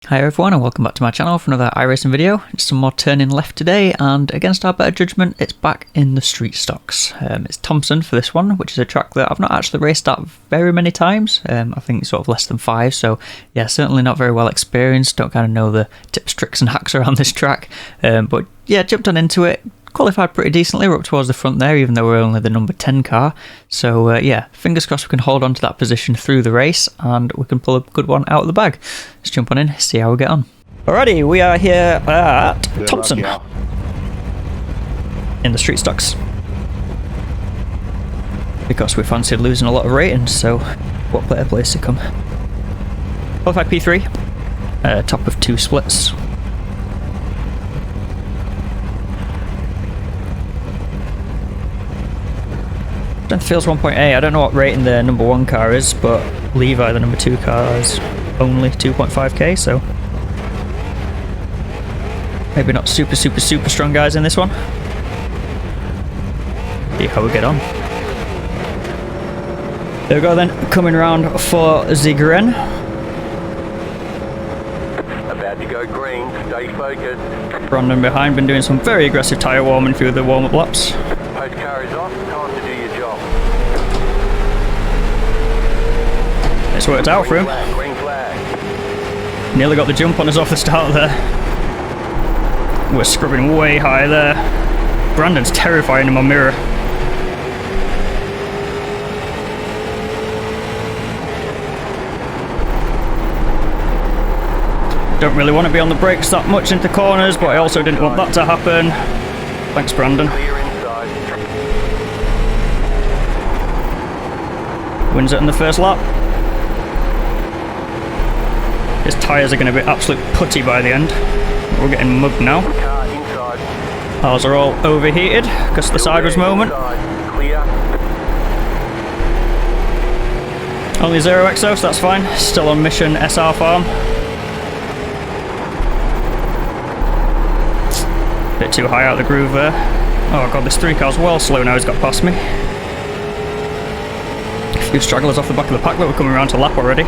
Hi everyone and welcome back to my channel for another iRacing video. It's some more turning left today, and against our better judgment it's back in the street stocks. It's Thompson for this one, which is a track that I've not actually raced at very many times. I think sort of less than 5, so yeah, certainly not very well experienced, don't kind of know the tips, tricks and hacks around this track. But yeah, jumped on into it, qualified pretty decently, we're up towards the front there even though we're only the number 10 car. So yeah, fingers crossed we can hold on to that position through the race and we can pull a good one out of the bag. Let's jump on in, see how we get on. Alrighty, we are here at Thompson in the street stocks because we fancied losing a lot of ratings, so what better place to come. Qualified P3, top of 2 splits. Strength feels 1.8. I don't know what rating the number 1 car is, but Levi, the number 2 car, is only 2.5k, so maybe not super strong guys in this one. See how we get on. There we go then, coming around for Zigren. About to go green, stay focused. Brandon behind, been doing some very aggressive tyre warming through the warm-up laps. Post car is off, time to do your job. It's worked out for him. Green flag. Nearly got the jump on us off the start there. We're scrubbing way high there. Brandon's terrifying in my mirror. Don't really want to be on the brakes that much into corners, but I also didn't want that to happen. Thanks, Brandon. Clear inside. Wins it in the first lap. His tyres are going to be absolute putty by the end. We're getting mugged now. Car inside. Ours are all overheated because of the sideways moment. Inside. Clear. Only 0 exhaust, that's fine. Still on mission SR farm. Bit too high out of the groove there. Oh god, this 3 car's well slow now, he's got past me. A few stragglers off the back of the pack that were coming around to lap already.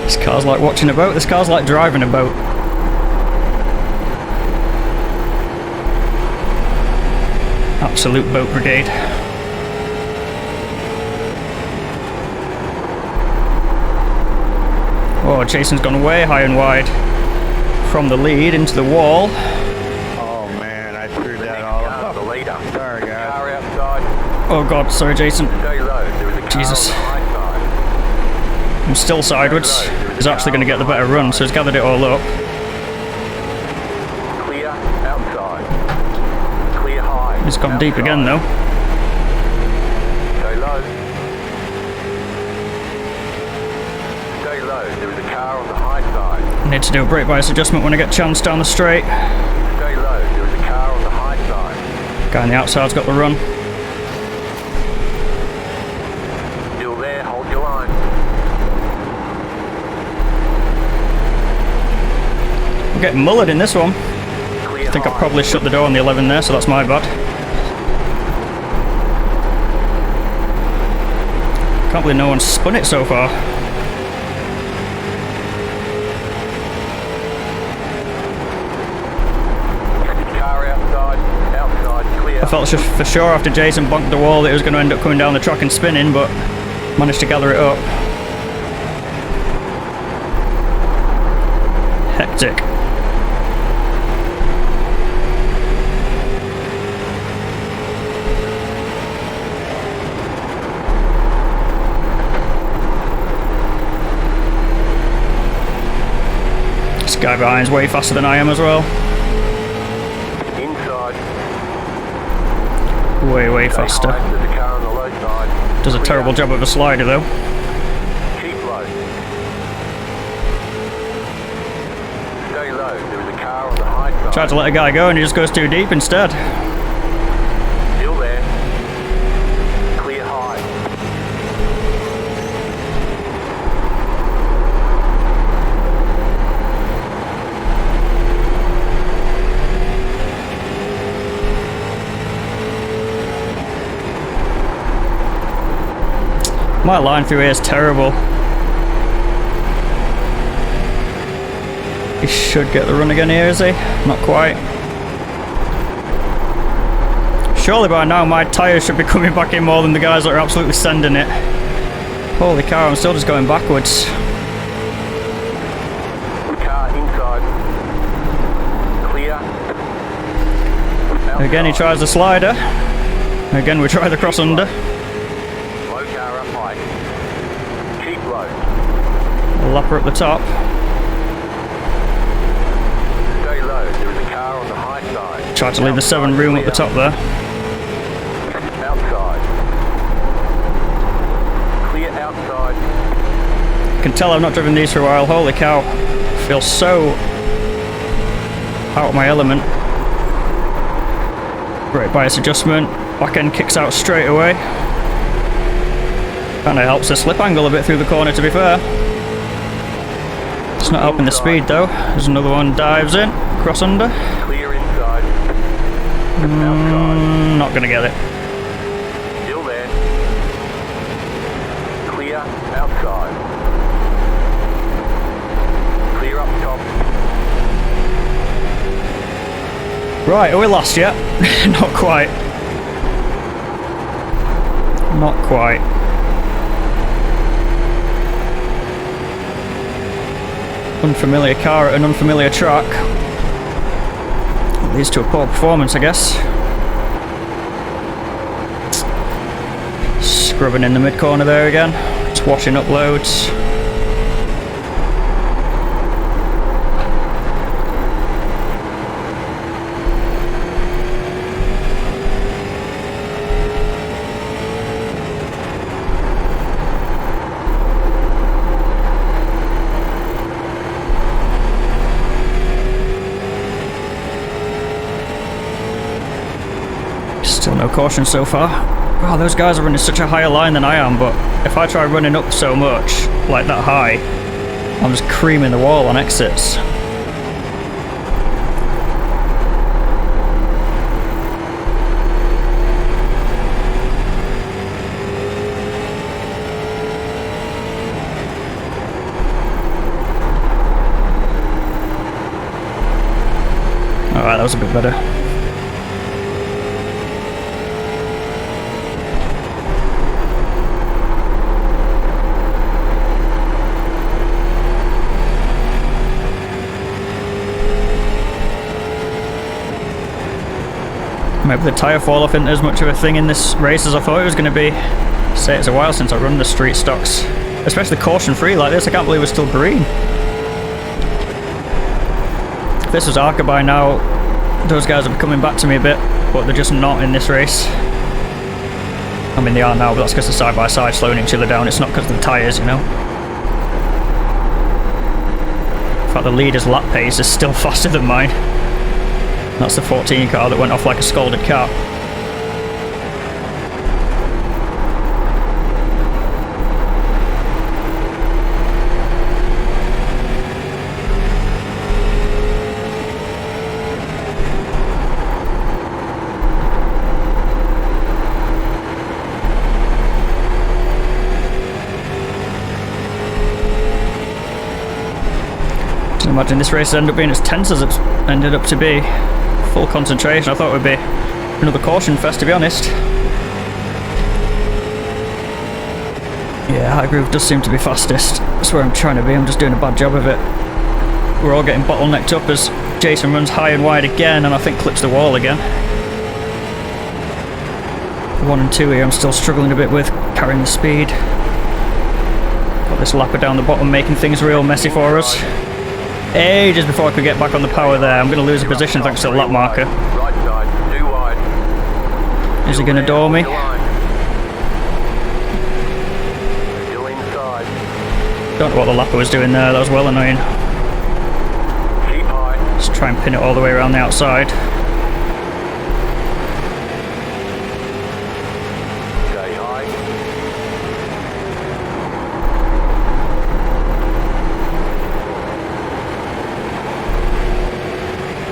This car's like watching a boat, this car's like driving a boat. Absolute boat brigade. Oh, Jason's gone way high and wide from the lead into the wall. Oh man, I screwed that all up. The leader. Sorry guys. Car outside. Oh god, sorry Jason. Stay low. There is a car Jesus. on the high side. I'm still sideways. He's actually going to get the better run, so he's gathered it all up. Clear outside. Clear high. He's gone deep again though. Stay low. Stay low. There is a car on the high side. I need to do a brake bias adjustment when I get chance down the straight. Stay low. There is a car on the high side. Guy on the outside's got the run. Still there. Hold your line. I'm getting mullered in this one. Clear I think I high. probably shut the door on the 11 there, so that's my bad. Can't believe no one's spun it so far. Car outside, clear. I felt for sure after Jason bonked the wall that it was going to end up coming down the track and spinning, but managed to gather it up. Hectic. This guy behind's way faster than I am as well. Inside. Way faster. High, there's a car on the low side. Does a terrible job of a slider though. Keep low. Stay low. There is a car on the high side. Tried to let a guy go and he just goes too deep instead. Still there. Clear high. My line through here is terrible. He should get the run again here, is he? Not quite. Surely by now my tyres should be coming back in more than the guys that are absolutely sending it. Holy cow, I'm still just going backwards. Car inside. Clear. Outside. Again he tries the slider. Again we try the cross under. Low car up high. Keep low. A lapper up the top. Stay low. There is a car on the high side. Tried to leave the 7 room up the top there. Outside. Clear outside. You can tell I've not driven these for a while. Holy cow. I feel so out of my element. Brake bias adjustment. Back end kicks out straight away. Kinda helps the slip angle a bit through the corner, to be fair. It's not helping the speed though. There's another one, dives in. Cross under. Clear inside. Outside. Not gonna get it. Still there. Clear outside. Clear up top. Right, are we lost yet? Not quite. Not quite. Unfamiliar car at an unfamiliar track. Leads to a poor performance, I guess. Scrubbing in the mid corner there again. Just washing up loads. Still no caution so far. Wow, those guys are running such a higher line than I am, but if I try running up so much, like that high, I'm just creaming the wall on exits. Alright, that was a bit better. Maybe the tyre fall off isn't as much of a thing in this race as I thought it was going to be. Say it's a while since I run the street stocks. Especially caution free like this, I can't believe it's still green. If this was Arca by now, those guys would be coming back to me a bit, but they're just not in this race. I mean they are now, but that's because they're side by side slowing each other down, it's not because of the tyres, you know. In fact the leader's lap pace is still faster than mine. That's the 14 car that went off like a scalded cat. I imagine this race ended up being as tense as it's ended up to be. Full concentration. I thought it would be another caution fest, to be honest. Yeah, high groove does seem to be fastest. That's where I'm trying to be. I'm just doing a bad job of it. We're all getting bottlenecked up as Jason runs high and wide again and I think clips the wall again. 1 and 2 here I'm still struggling a bit with carrying the speed. Got this lapper down the bottom making things real messy for us. Ages before I could get back on the power there. I'm going to lose a position thanks to the lap marker. Right side, too wide. Is he going to door me? Still inside. Don't know what the lapper was doing there, that was well annoying. Keep high. Just try and pin it all the way around the outside. Stay high.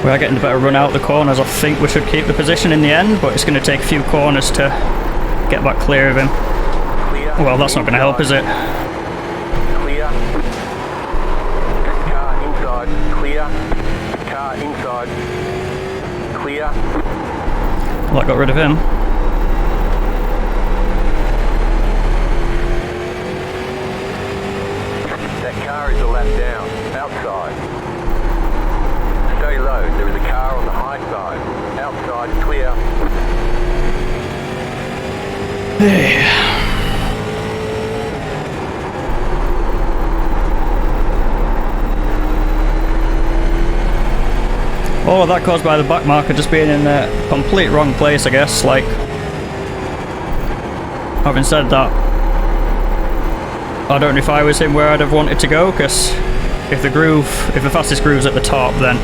We are getting a better run out the corners. I think we should keep the position in the end, but it's going to take a few corners to get back clear of him. Clear. Well, that's not going to help, is it? Clear. Car inside. Clear. Car inside. Clear. Well, I got rid of him. That car is a lap down. Outside. Stay low. There is a car on the high side. Outside. Clear. All of that caused by the back marker just being in the complete wrong place, I guess. Like, having said that, I don't know if I was him where I'd have wanted to go, because if the fastest groove's at the top, then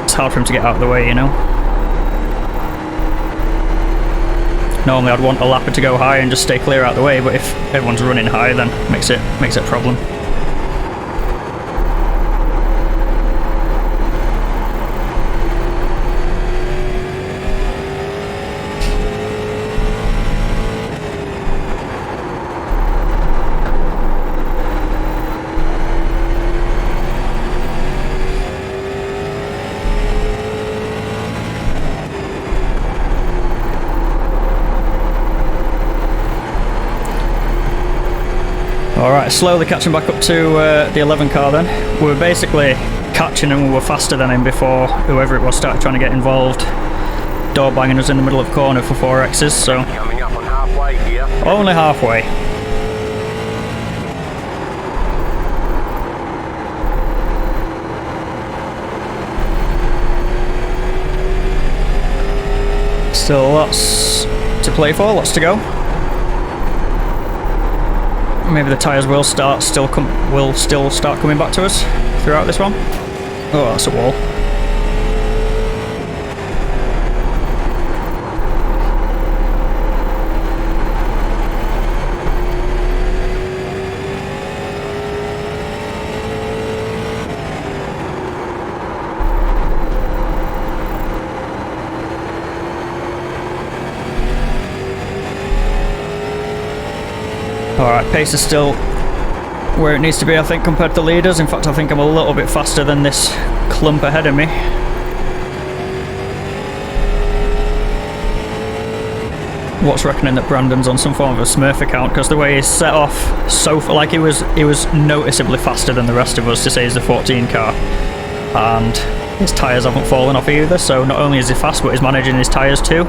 it's hard for him to get out of the way, you know? Normally I'd want a lapper to go high and just stay clear out of the way, but if everyone's running high, then makes it a problem. Alright, slowly catching back up to the 11 car then. We were basically catching him, we were faster than him before whoever it was started trying to get involved. Door banging us in the middle of the corner for 4Xs, so... Coming up on halfway here. Only halfway. Still lots to play for, lots to go. Maybe the tyres will still start coming back to us throughout this one. Oh, that's a wall. Alright, pace is still where it needs to be, I think, compared to leaders. In fact, I think I'm a little bit faster than this clump ahead of me. What's reckoning that Brandon's on some form of a Smurf account, because the way he's set off so like he was noticeably faster than the rest of us to say he's the 14 car, and his tyres haven't fallen off either, so not only is he fast, but he's managing his tyres too.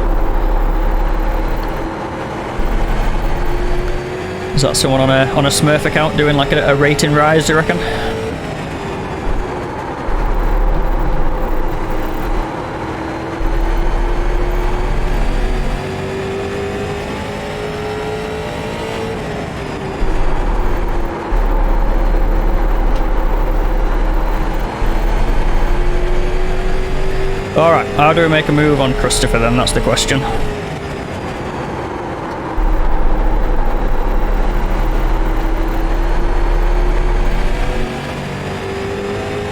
Is that someone on a Smurf account doing like a rating rise, do you reckon? Alright, how do we make a move on Christopher then? That's the question.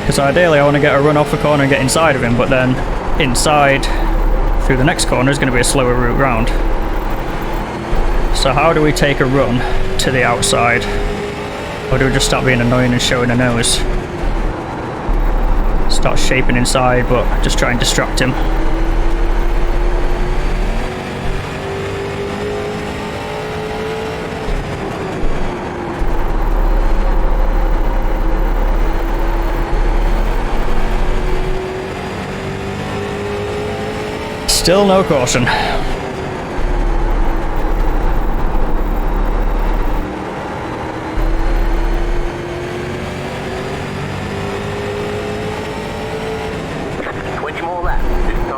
Because ideally I want to get a run off the corner and get inside of him, but then inside through the next corner is going to be a slower route round. So how do we take a run to the outside? Or do we just start being annoying and showing a nose? Start shaping inside, but just try and distract him. Still no caution.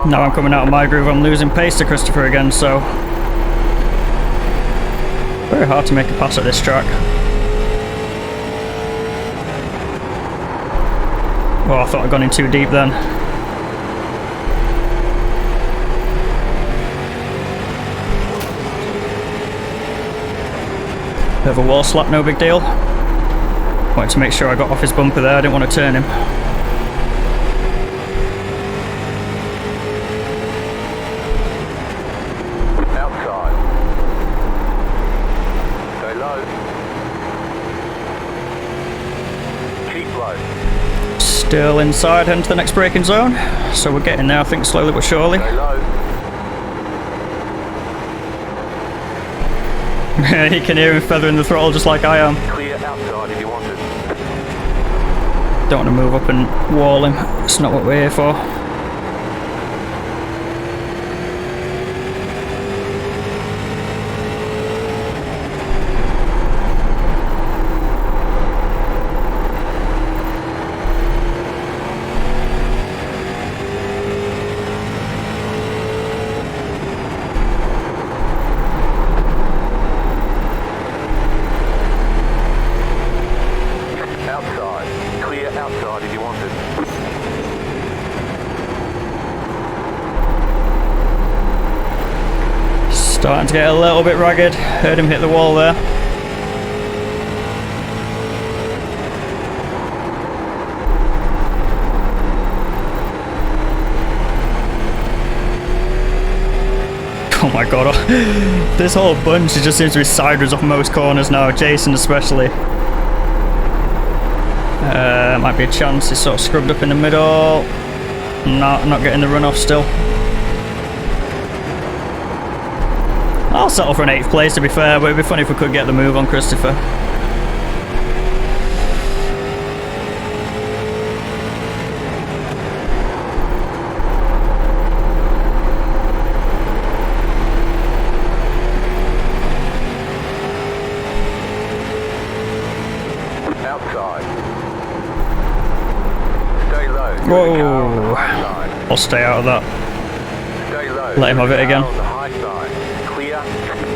Now I'm coming out of my groove, I'm losing pace to Christopher again, so... very hard to make a pass at this track. Oh, I thought I'd gone in too deep then. Bit of a wall slap, no big deal. Wanted to make sure I got off his bumper there, I didn't want to turn him. Still inside, heading to the next braking zone. So we're getting there, I think, slowly but surely. Stay low. You can hear him feathering the throttle just like I am. Clear outside if you want it. Don't want to move up and wall him. It's not what we're here for. Outside if you want it. Starting to get a little bit ragged. Heard him hit the wall there. Oh my god, this whole bunch just seems to be sideways off most corners now, Jason especially. Might be a chance, he's sort of scrubbed up in the middle. No, not getting the runoff still. I'll settle for an 8th place to be fair, but it'd be funny if we could get the move on Christopher. Whoa! I'll stay out of that. Let him have it again.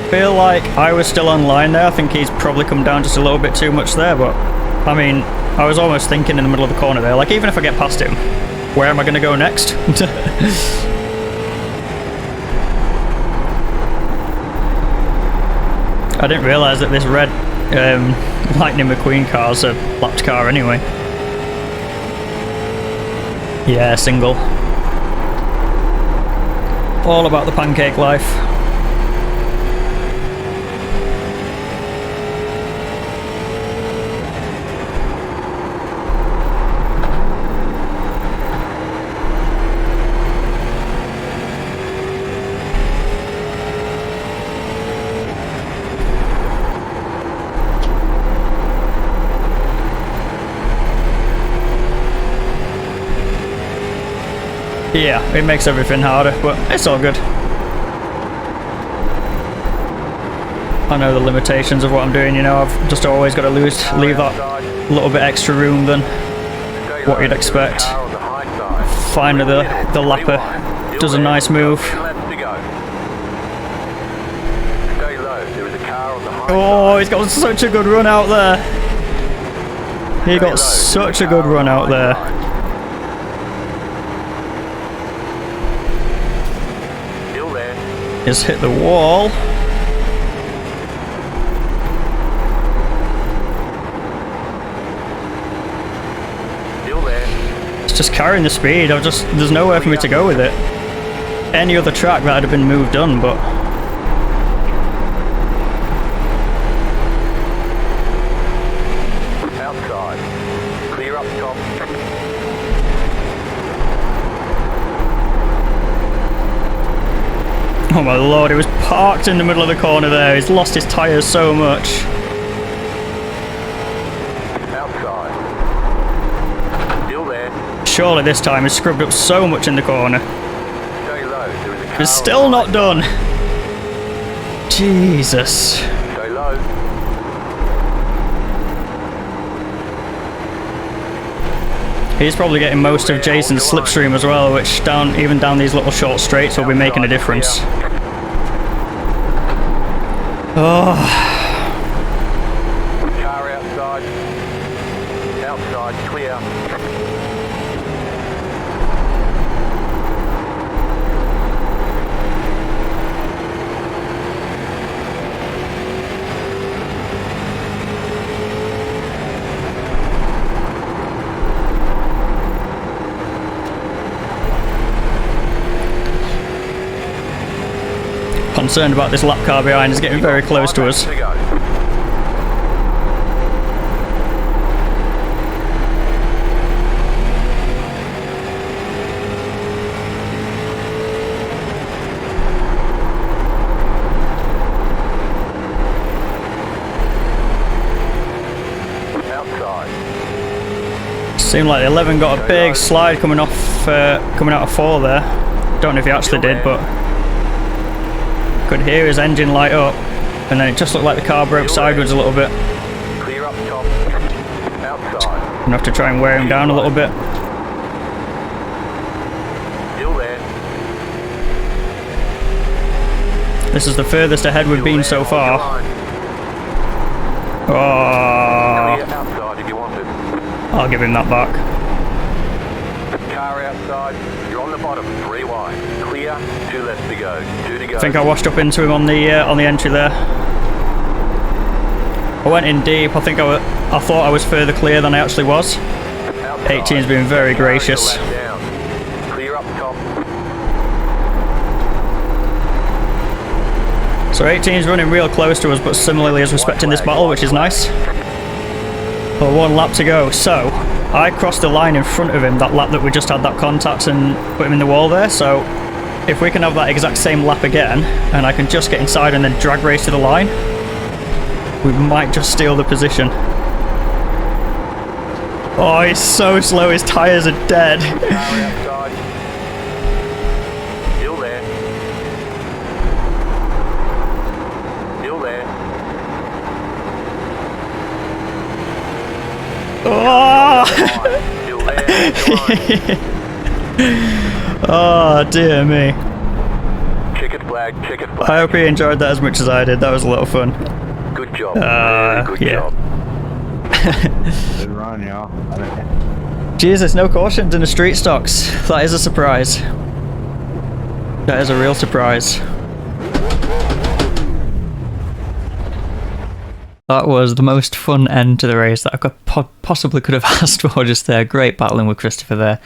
Feel like I was still online there. I think he's probably come down just a little bit too much there, but I mean, I was almost thinking in the middle of the corner there, like even if I get past him, where am I going to go next? I didn't realise that this red Lightning McQueen car's a lapped car anyway. Yeah, single. All about the pancake life. Yeah, it makes everything harder, but it's all good. I know the limitations of what I'm doing, you know, I've just always got to leave that little bit extra room than what you'd expect. Finally the lapper does a nice move. Oh, he's got such a good run out there. He got such a good run out there. He's hit the wall. It's just carrying the speed. There's nowhere for me to go with it. Any other track that would have been moved on, but outside. Clear up top. oh my lord, he was parked in the middle of the corner there. He's lost his tyres so much. Outside. Still there. Surely this time he's scrubbed up so much in the corner. Stay low. There is a car. It's still not done. Jesus. Stay low. He's probably getting most of Jason's slipstream as well, which even down these little short straights will be making a difference. Oh. Car outside. Outside, clear. Concerned about this lap car behind, is getting very close to us. Seemed like the 11 got a big slide coming off, coming out of 4 there. Don't know if he actually did, but could hear his engine light up, and then it just looked like the car broke sideways a little bit. Clear up top. Outside. I'm gonna have to try and wear him down a little bit. Still there. This is the furthest ahead we've been so far. Oh, Clear outside if you want it. I'll give him that back. Car outside. You're on the bottom. 3 wide. Clear. 2 left to go. 2 to go. I think I washed up into him on the entry there. I went in deep. I think I thought I was further clear than I actually was. 18's been very gracious. Clear up top. So 18's running real close to us, but similarly is respecting this battle, which is nice. Well, 1 lap to go. So I crossed the line in front of him that lap that we just had that contact and put him in the wall there. So if we can have that exact same lap again, and I can just get inside and then drag race to the line, we might just steal the position. Oh, he's so slow, his tyres are dead. Still there. Still there. Oh! Still there. Oh, dear me. Checkered flag, checkered flag. I hope he enjoyed that as much as I did. That was a lot of fun. Good job. Very good yeah. job. Good run, y'all. Jesus, no cautions in the street stocks. That is a surprise. That is a real surprise. That was the most fun end to the race that I possibly could have asked for just there. Great battling with Christopher there.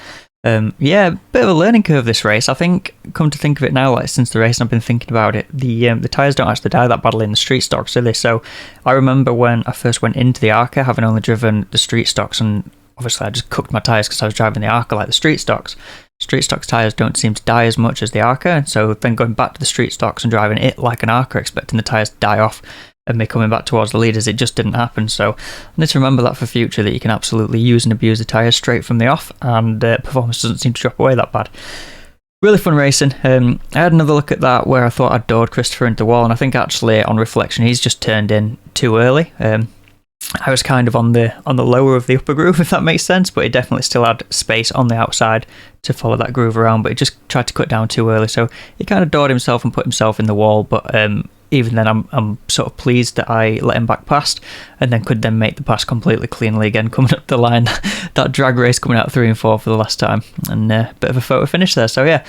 Yeah, bit of a learning curve this race. I think, come to think of it now, like since the race and I've been thinking about it, the tyres don't actually die that badly in the street stocks, do they? So I remember when I first went into the ARCA, having only driven the street stocks, and obviously I just cooked my tyres because I was driving the ARCA like the street stocks. Street stocks tyres don't seem to die as much as the ARCA, so then going back to the street stocks and driving it like an ARCA, expecting the tyres to die off and me coming back towards the leaders, it just didn't happen. So I need to remember that for future, that you can absolutely use and abuse the tyres straight from the off, and performance doesn't seem to drop away that bad. Really fun racing. I had another look at that where I thought I'd doored Christopher into the wall, and I think actually on reflection he's just turned in too early. I was kind of on the lower of the upper groove, if that makes sense, but he definitely still had space on the outside to follow that groove around, but he just tried to cut down too early, so he kind of doored himself and put himself in the wall. But even then, I'm sort of pleased that I let him back past, and then could then make the pass completely cleanly again coming up the line. That drag race coming out 3 and 4 for the last time, and a bit of a photo finish there. So yeah,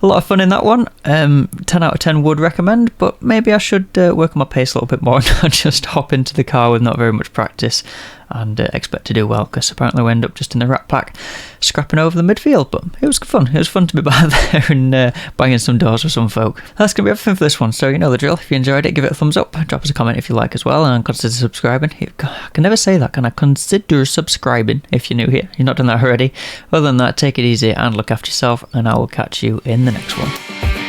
a lot of fun in that one. 10 out of 10 would recommend, but maybe I should work on my pace a little bit more and not just hop into the car with not very much practice and expect to do well, because apparently we end up just in the rat pack scrapping over the midfield. But it was fun. It was fun to be back there and banging some doors with some folk. That's going to be everything for this one, so you know the drill. If you enjoyed it, give it a thumbs up, drop us a comment if you like as well, and consider subscribing. I can never say that, can I? Consider subscribing if you're new here. You've not done that already. Other than that, take it easy and look after yourself, and I will catch you in the next one.